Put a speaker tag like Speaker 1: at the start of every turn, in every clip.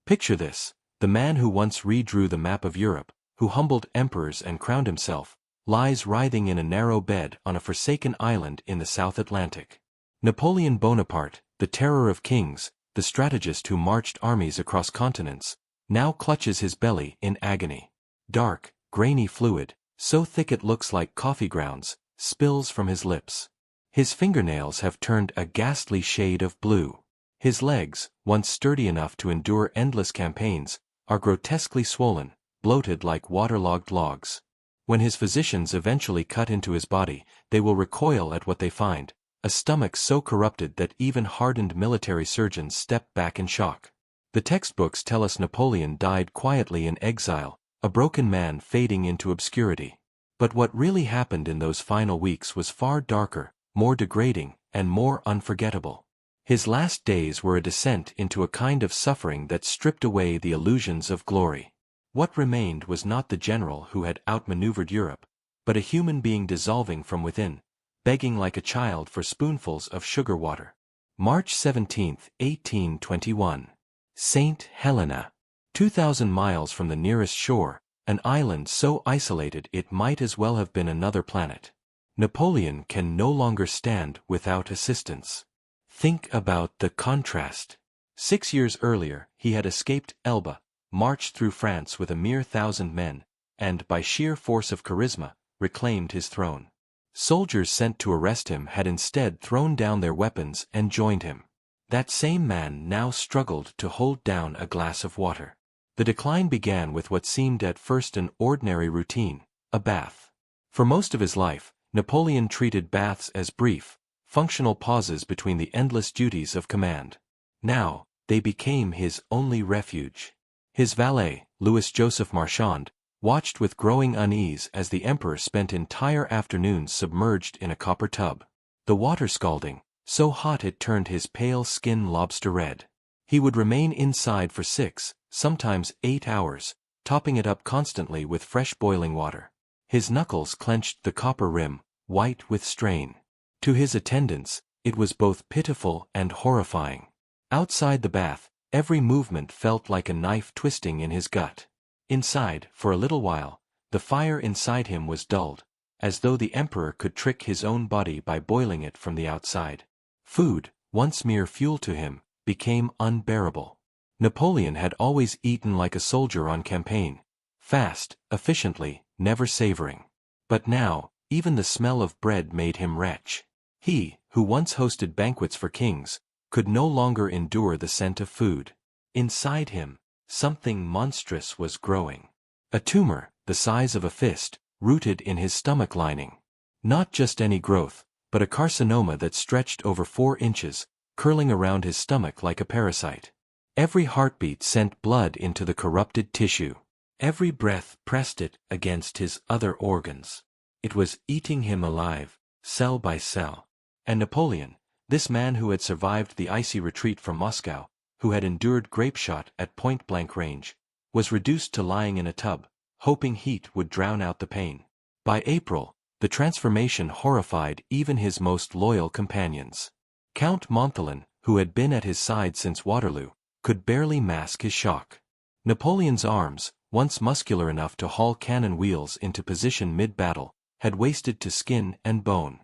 Speaker 1: Picture this: the man who once redrew the map of Europe, who humbled emperors and crowned himself, lies writhing in a narrow bed on a forsaken island in the South Atlantic. Napoleon Bonaparte, the terror of kings, the strategist who marched armies across continents, now clutches his belly in agony. Dark, grainy fluid, so thick it looks like coffee grounds, spills from his lips. His fingernails have turned a ghastly shade of blue. His legs, once sturdy enough to endure endless campaigns, are grotesquely swollen, bloated like waterlogged logs. When his physicians eventually cut into his body, they will recoil at what they find: a stomach so corrupted that even hardened military surgeons step back in shock. The textbooks tell us Napoleon died quietly in exile, a broken man fading into obscurity. But what really happened in those final weeks was far darker, more degrading, and more unforgettable. His last days were a descent into a kind of suffering that stripped away the illusions of glory. What remained was not the general who had outmaneuvered Europe, but a human being dissolving from within, begging like a child for spoonfuls of sugar water. March 17, 1821. Saint Helena. 2,000 miles from the nearest shore, an island so isolated it might as well have been another planet. Napoleon can no longer stand without assistance. Think about the contrast. 6 years earlier, he had escaped Elba, marched through France with a mere 1,000 men, and, by sheer force of charisma, reclaimed his throne. Soldiers sent to arrest him had instead thrown down their weapons and joined him. That same man now struggled to hold down a glass of water. The decline began with what seemed at first an ordinary routine: a bath. For most of his life, Napoleon treated baths as brief, functional pauses between the endless duties of command. Now, they became his only refuge. His valet, Louis-Joseph Marchand, watched with growing unease as the emperor spent entire afternoons submerged in a copper tub. The water scalding, so hot it turned his pale skin lobster red. He would remain inside for 6, sometimes 8 hours, topping it up constantly with fresh boiling water. His knuckles clenched the copper rim, white with strain. To his attendants, it was both pitiful and horrifying. Outside the bath, every movement felt like a knife twisting in his gut. Inside, for a little while, the fire inside him was dulled, as though the emperor could trick his own body by boiling it from the outside. Food, once mere fuel to him, became unbearable. Napoleon had always eaten like a soldier on campaign, fast, efficiently, never savoring. But now, even the smell of bread made him retch. He, who once hosted banquets for kings, could no longer endure the scent of food. Inside him, something monstrous was growing. A tumor, the size of a fist, rooted in his stomach lining. Not just any growth, but a carcinoma that stretched over 4 inches, curling around his stomach like a parasite. Every heartbeat sent blood into the corrupted tissue. Every breath pressed it against his other organs. It was eating him alive, cell by cell. And Napoleon, this man who had survived the icy retreat from Moscow, who had endured grape-shot at point-blank range, was reduced to lying in a tub, hoping heat would drown out the pain. By April, the transformation horrified even his most loyal companions. Count Montholon, who had been at his side since Waterloo, could barely mask his shock. Napoleon's arms, once muscular enough to haul cannon wheels into position mid-battle, had wasted to skin and bone.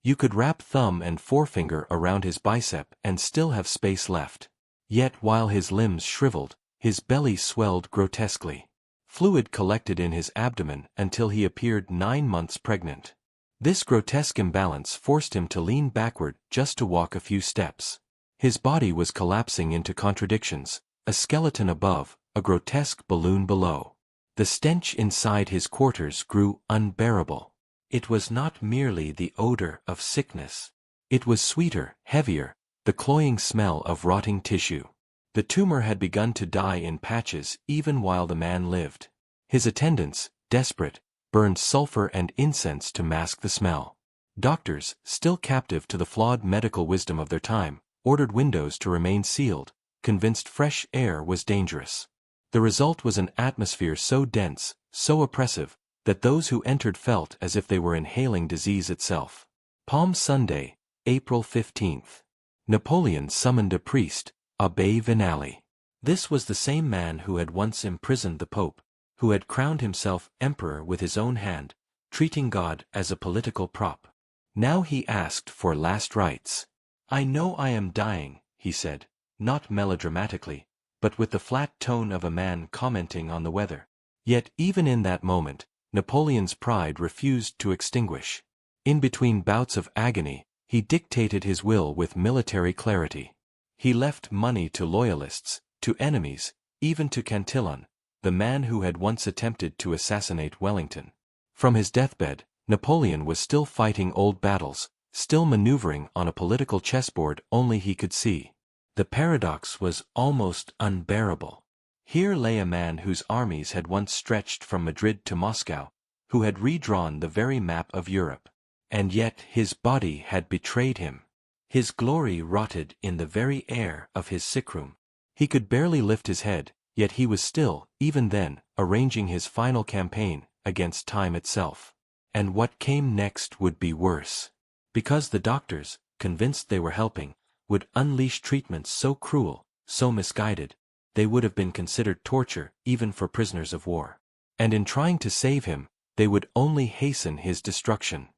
Speaker 1: You could wrap thumb and forefinger around his bicep and still have space left. Yet while his limbs shriveled, his belly swelled grotesquely. Fluid collected in his abdomen until he appeared 9 months pregnant. This grotesque imbalance forced him to lean backward just to walk a few steps. His body was collapsing into contradictions, a skeleton above, a grotesque balloon below. The stench inside his quarters grew unbearable. It was not merely the odor of sickness. It was sweeter, heavier, the cloying smell of rotting tissue. The tumor had begun to die in patches even while the man lived. His attendants, desperate, burned sulfur and incense to mask the smell. Doctors, still captive to the flawed medical wisdom of their time, ordered windows to remain sealed, convinced fresh air was dangerous. The result was an atmosphere so dense, so oppressive, that those who entered felt as if they were inhaling disease itself. Palm Sunday, April 15th. Napoleon summoned a priest, Abbé Vinali. This was the same man who had once imprisoned the Pope, who had crowned himself emperor with his own hand, treating God as a political prop. Now he asked for last rites. "I know I am dying," he said, not melodramatically, but with the flat tone of a man commenting on the weather. Yet even in that moment, Napoleon's pride refused to extinguish. In between bouts of agony, he dictated his will with military clarity. He left money to loyalists, to enemies, even to Cantillon, the man who had once attempted to assassinate Wellington. From his deathbed, Napoleon was still fighting old battles, still maneuvering on a political chessboard only he could see. The paradox was almost unbearable. Here lay a man whose armies had once stretched from Madrid to Moscow, who had redrawn the very map of Europe. And yet his body had betrayed him. His glory rotted in the very air of his sickroom. He could barely lift his head, yet he was still, even then, arranging his final campaign against time itself. And what came next would be worse. Because the doctors, convinced they were helping, would unleash treatments so cruel, so misguided, they would have been considered torture even for prisoners of war. And in trying to save him, they would only hasten his destruction.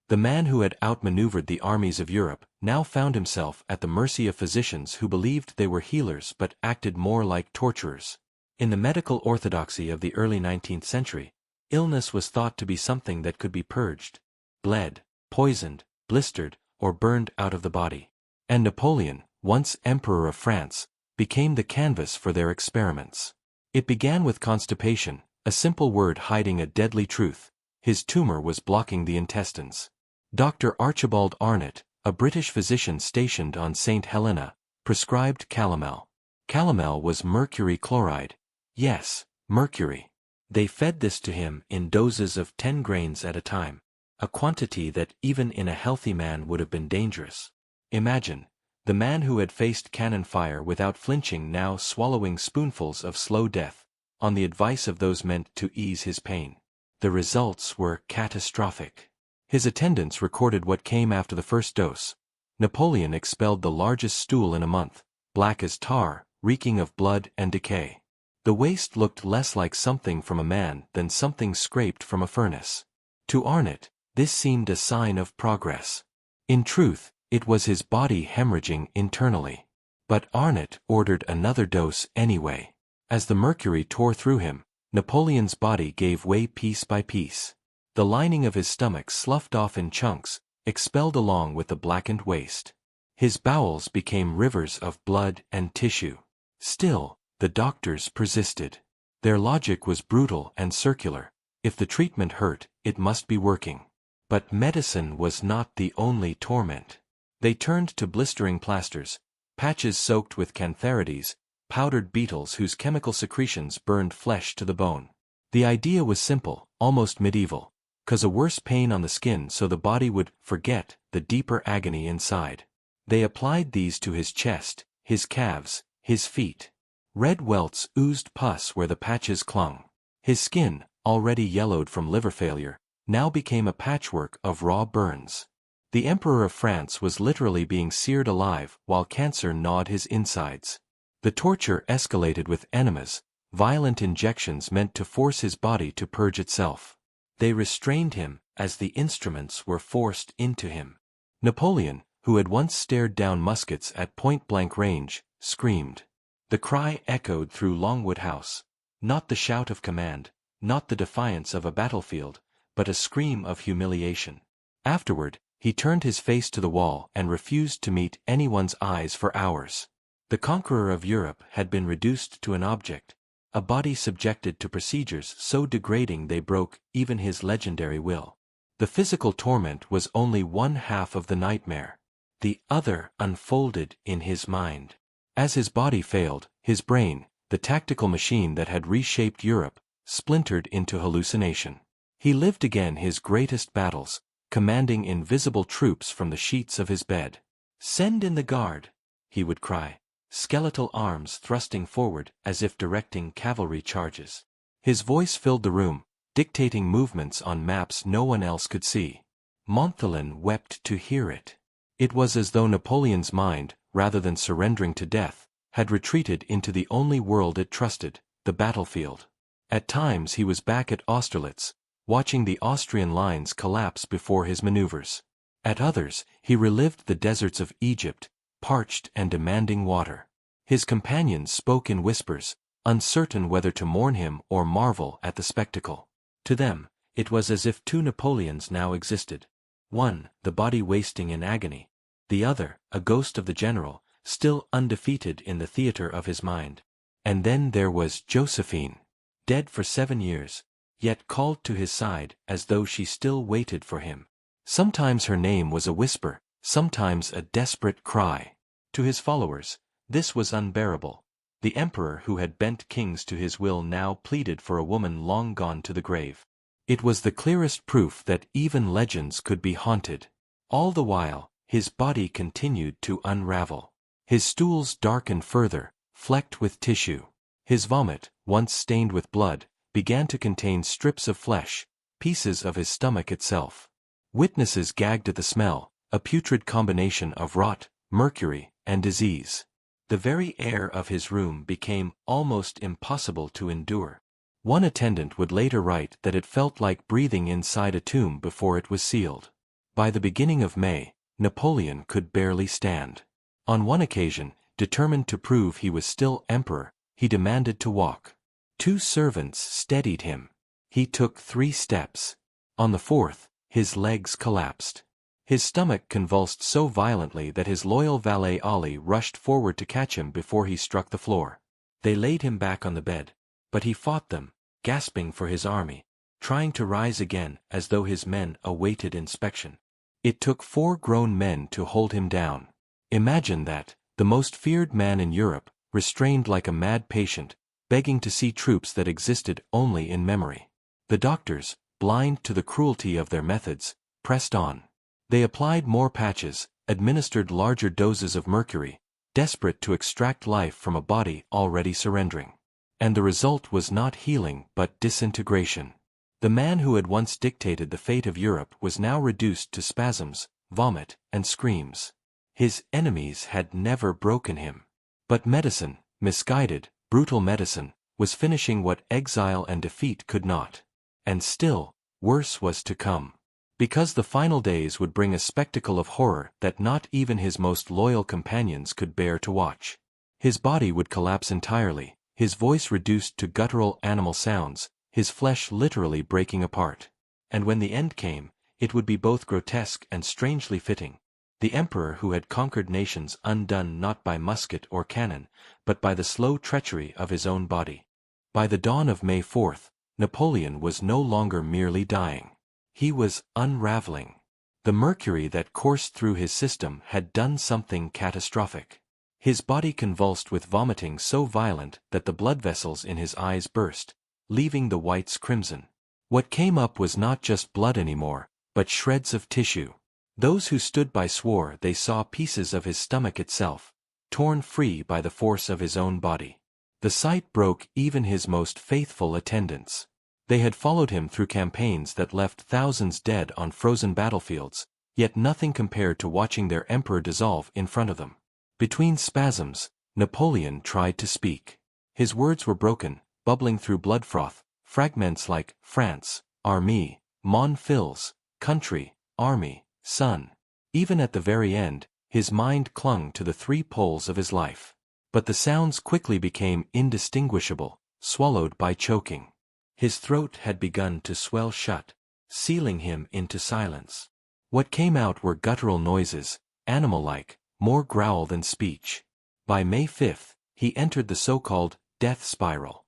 Speaker 1: The man who had outmaneuvered the armies of Europe now found himself at the mercy of physicians who believed they were healers but acted more like torturers. In the medical orthodoxy of the early 19th century, illness was thought to be something that could be purged, bled, poisoned, blistered, or burned out of the body. And Napoleon, once Emperor of France, became the canvas for their experiments. It began with constipation, a simple word hiding a deadly truth. His tumor was blocking the intestines. Dr. Archibald Arnott, a British physician stationed on St. Helena, prescribed calomel. Calomel was mercury chloride. Yes, mercury. They fed this to him in doses of 10 grains at a time, a quantity that even in a healthy man would have been dangerous. Imagine, the man who had faced cannon fire without flinching now swallowing spoonfuls of slow death, on the advice of those meant to ease his pain. The results were catastrophic. His attendants recorded what came after the first dose. Napoleon expelled the largest stool in a month, black as tar, reeking of blood and decay. The waste looked less like something from a man than something scraped from a furnace. To Arnott, this seemed a sign of progress. In truth, it was his body hemorrhaging internally. But Arnott ordered another dose anyway. As the mercury tore through him, Napoleon's body gave way piece by piece. The lining of his stomach sloughed off in chunks, expelled along with the blackened waste. His bowels became rivers of blood and tissue. Still, the doctors persisted. Their logic was brutal and circular. If the treatment hurt, it must be working. But medicine was not the only torment. They turned to blistering plasters, patches soaked with cantharides, powdered beetles whose chemical secretions burned flesh to the bone. The idea was simple, almost medieval. Cause a worse pain on the skin so the body would forget the deeper agony inside. They applied these to his chest, his calves, his feet. Red welts oozed pus where the patches clung. His skin, already yellowed from liver failure, now became a patchwork of raw burns. The Emperor of France was literally being seared alive while cancer gnawed his insides. The torture escalated with enemas, violent injections meant to force his body to purge itself. They restrained him as the instruments were forced into him. Napoleon, who had once stared down muskets at point-blank range, screamed. The cry echoed through Longwood House. Not the shout of command, not the defiance of a battlefield, but a scream of humiliation. Afterward, he turned his face to the wall and refused to meet anyone's eyes for hours. The conqueror of Europe had been reduced to an object, a body subjected to procedures so degrading they broke even his legendary will. The physical torment was only one half of the nightmare. The other unfolded in his mind. As his body failed, his brain, the tactical machine that had reshaped Europe, splintered into hallucination. He lived again his greatest battles, commanding invisible troops from the sheets of his bed. "Send in the guard," he would cry, skeletal arms thrusting forward as if directing cavalry charges. His voice filled the room, dictating movements on maps no one else could see. Montholon wept to hear it. It was as though Napoleon's mind, rather than surrendering to death, had retreated into the only world it trusted, the battlefield. At times he was back at Austerlitz, watching the Austrian lines collapse before his maneuvers. At others, he relived the deserts of Egypt, parched and demanding water. His companions spoke in whispers, uncertain whether to mourn him or marvel at the spectacle. To them, it was as if two Napoleons now existed. One, the body wasting in agony. The other, a ghost of the general, still undefeated in the theater of his mind. And then there was Josephine. Dead for 7 years, yet called to his side as though she still waited for him. Sometimes her name was a whisper, sometimes a desperate cry. To his followers, this was unbearable. The emperor who had bent kings to his will now pleaded for a woman long gone to the grave. It was the clearest proof that even legends could be haunted. All the while, his body continued to unravel. His stools darkened further, flecked with tissue. His vomit, once stained with blood, began to contain strips of flesh, pieces of his stomach itself. Witnesses gagged at the smell, a putrid combination of rot, mercury, and disease. The very air of his room became almost impossible to endure. One attendant would later write that it felt like breathing inside a tomb before it was sealed. By the beginning of May, Napoleon could barely stand. On one occasion, determined to prove he was still emperor, he demanded to walk. 2 servants steadied him. He took 3 steps. On the 4th, his legs collapsed. His stomach convulsed so violently that his loyal valet Ali rushed forward to catch him before he struck the floor. They laid him back on the bed, but he fought them, gasping for his army, trying to rise again as though his men awaited inspection. It took 4 grown men to hold him down. Imagine that, the most feared man in Europe, restrained like a mad patient, begging to see troops that existed only in memory. The doctors, blind to the cruelty of their methods, pressed on. They applied more patches, administered larger doses of mercury, desperate to extract life from a body already surrendering. And the result was not healing but disintegration. The man who had once dictated the fate of Europe was now reduced to spasms, vomit, and screams. His enemies had never broken him. But medicine, misguided, brutal medicine, was finishing what exile and defeat could not. And still, worse was to come. Because the final days would bring a spectacle of horror that not even his most loyal companions could bear to watch. His body would collapse entirely, his voice reduced to guttural animal sounds, his flesh literally breaking apart. And when the end came, it would be both grotesque and strangely fitting. The emperor who had conquered nations undone not by musket or cannon, but by the slow treachery of his own body. By the dawn of May 4th, Napoleon was no longer merely dying. He was unraveling. The mercury that coursed through his system had done something catastrophic. His body convulsed with vomiting so violent that the blood vessels in his eyes burst, leaving the whites crimson. What came up was not just blood anymore, but shreds of tissue. Those who stood by swore they saw pieces of his stomach itself, torn free by the force of his own body. The sight broke even his most faithful attendants. They had followed him through campaigns that left thousands dead on frozen battlefields, yet nothing compared to watching their emperor dissolve in front of them. Between spasms, Napoleon tried to speak. His words were broken, bubbling through blood froth, fragments like France, armée, mon fils, country, army, son. Even at the very end, his mind clung to the 3 poles of his life. But the sounds quickly became indistinguishable, swallowed by choking. His throat had begun to swell shut, sealing him into silence. What came out were guttural noises, animal-like, more growl than speech. By May 5th, he entered the so-called death spiral.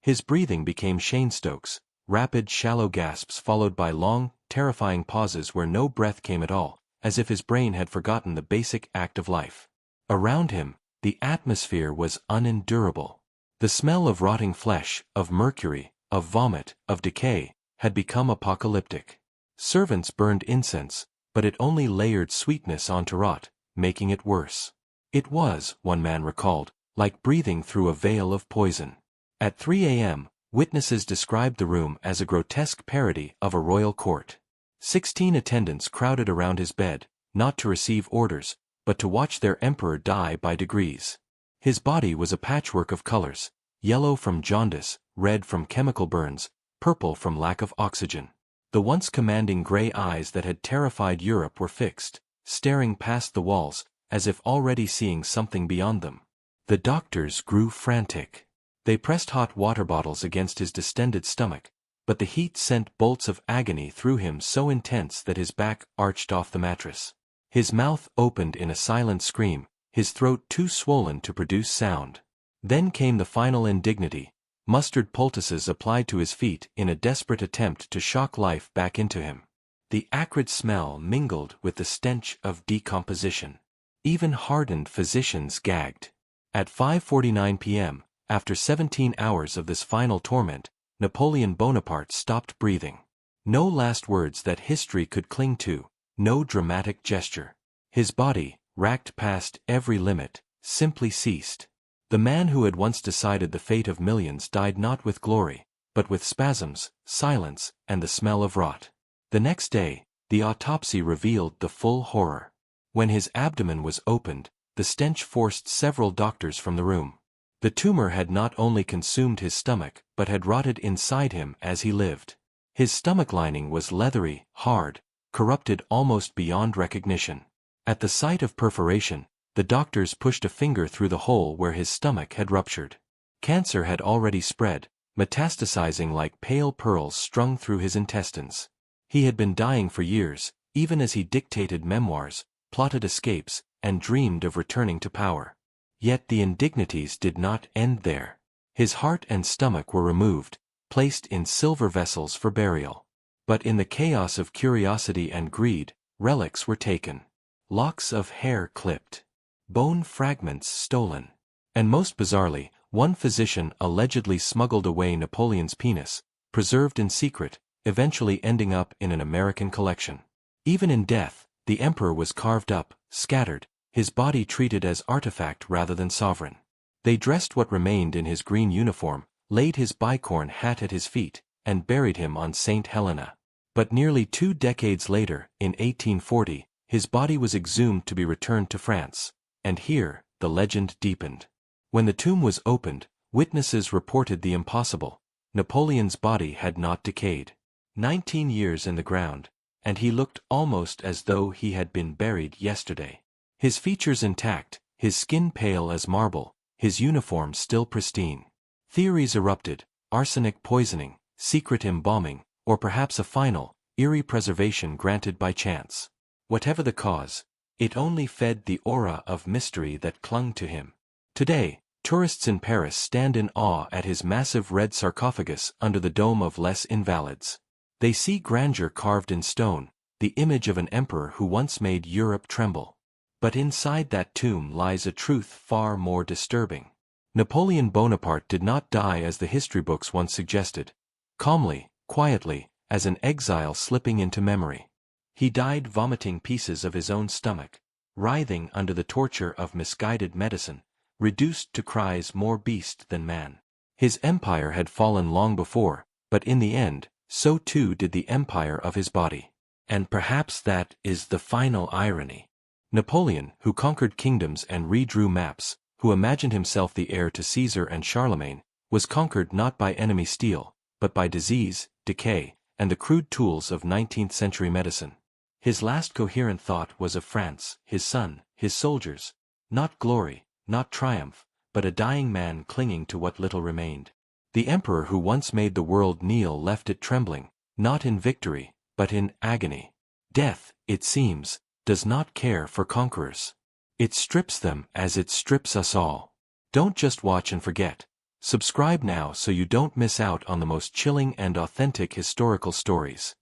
Speaker 1: His breathing became Cheyne-Stokes, rapid shallow gasps followed by long, terrifying pauses where no breath came at all, as if his brain had forgotten the basic act of life. Around him, the atmosphere was unendurable. The smell of rotting flesh, of mercury, of vomit, of decay, had become apocalyptic. Servants burned incense, but it only layered sweetness onto rot, making it worse. It was, one man recalled, like breathing through a veil of poison. At 3 a.m., witnesses described the room as a grotesque parody of a royal court. 16 attendants crowded around his bed, not to receive orders, but to watch their emperor die by degrees. His body was a patchwork of colors, yellow from jaundice, red from chemical burns, purple from lack of oxygen. The once commanding gray eyes that had terrified Europe were fixed, staring past the walls, as if already seeing something beyond them. The doctors grew frantic. They pressed hot water bottles against his distended stomach, but the heat sent bolts of agony through him so intense that his back arched off the mattress. His mouth opened in a silent scream, his throat too swollen to produce sound. Then came the final indignity, mustard poultices applied to his feet in a desperate attempt to shock life back into him. The acrid smell mingled with the stench of decomposition. Even hardened physicians gagged. At 5:49 p.m., after 17 hours of this final torment, Napoleon Bonaparte stopped breathing. No last words that history could cling to, no dramatic gesture. His body, racked past every limit, simply ceased. The man who had once decided the fate of millions died not with glory, but with spasms, silence, and the smell of rot. The next day, the autopsy revealed the full horror. When his abdomen was opened, the stench forced several doctors from the room. The tumor had not only consumed his stomach, but had rotted inside him as he lived. His stomach lining was leathery, hard, corrupted almost beyond recognition. At the site of perforation, the doctors pushed a finger through the hole where his stomach had ruptured. Cancer had already spread, metastasizing like pale pearls strung through his intestines. He had been dying for years, even as he dictated memoirs, plotted escapes, and dreamed of returning to power. Yet the indignities did not end there. His heart and stomach were removed, placed in silver vessels for burial. But in the chaos of curiosity and greed, relics were taken. Locks of hair clipped. Bone fragments stolen. And most bizarrely, one physician allegedly smuggled away Napoleon's penis, preserved in secret, eventually ending up in an American collection. Even in death, the emperor was carved up, scattered, his body treated as artifact rather than sovereign. They dressed what remained in his green uniform, laid his bicorn hat at his feet, and buried him on St. Helena. But nearly 2 decades later, in 1840, his body was exhumed to be returned to France, and here, the legend deepened. When the tomb was opened, witnesses reported the impossible. Napoleon's body had not decayed. 19 years in the ground, and he looked almost as though he had been buried yesterday. His features intact, his skin pale as marble, his uniform still pristine. Theories erupted: arsenic poisoning, secret embalming, or perhaps a final, eerie preservation granted by chance. Whatever the cause, it only fed the aura of mystery that clung to him. Today, tourists in Paris stand in awe at his massive red sarcophagus under the dome of Les Invalides. They see grandeur carved in stone, the image of an emperor who once made Europe tremble. But inside that tomb lies a truth far more disturbing. Napoleon Bonaparte did not die as the history books once suggested, calmly, quietly, as an exile slipping into memory. He died vomiting pieces of his own stomach, writhing under the torture of misguided medicine, reduced to cries more beast than man. His empire had fallen long before, but in the end, so too did the empire of his body. And perhaps that is the final irony. Napoleon, who conquered kingdoms and redrew maps, who imagined himself the heir to Caesar and Charlemagne, was conquered not by enemy steel, but by disease, decay, and the crude tools of 19th-century medicine. His last coherent thought was of France, his son, his soldiers. Not glory, not triumph, but a dying man clinging to what little remained. The emperor who once made the world kneel left it trembling, not in victory, but in agony. Death, it seems, does not care for conquerors. It strips them as it strips us all. Don't just watch and forget. Subscribe now so you don't miss out on the most chilling and authentic historical stories.